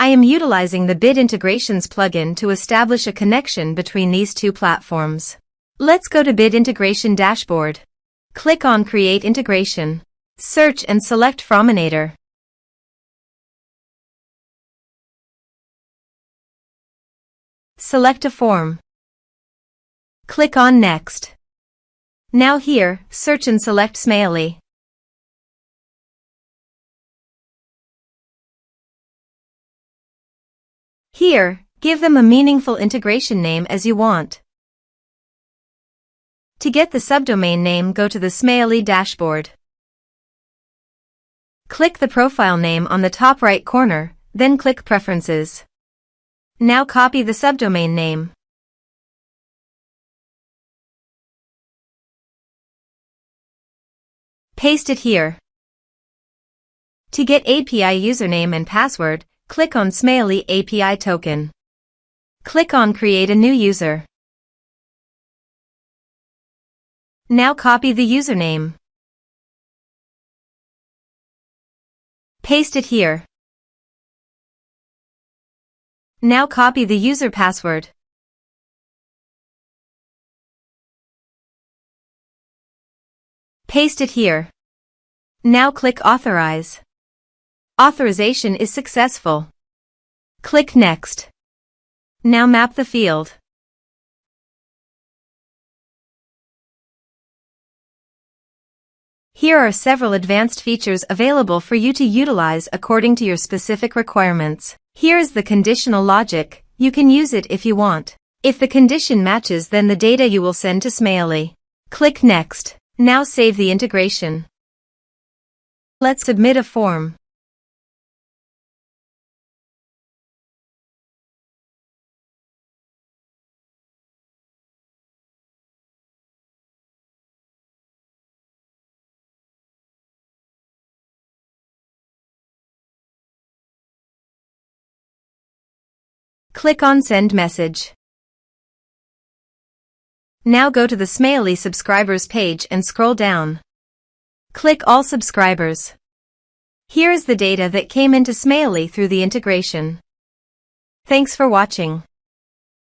I am utilizing the Bid Integrations plugin to establish a connection between these two platforms. Let's go to Bid Integration Dashboard. Click on Create Integration. Search and select Forminator. Select a form. Click on Next. Now here, search and select Smaily. Here, give them a meaningful integration name as you want. To get the subdomain name, go to the Smaily dashboard. Click the profile name on the top right corner, then click Preferences. Now copy the subdomain name. Paste it here. To get API username and password, click on Smaily API token. Click on Create a new user. Now copy the username. Paste it here. Now copy the user password. Paste it here. Now click Authorize. Authorization is successful. Click Next. Now map the field. Here are several advanced features available for you to utilize according to your specific requirements. Here is the conditional logic. You can use it if you want. If the condition matches, then the data you will send to Smaily. Click Next. Now save the integration. Let's submit a form. Click on Send Message. Now go to the Smaily subscribers page and scroll down. Click All Subscribers. Here is the data that came into Smaily through the integration. Thanks for watching.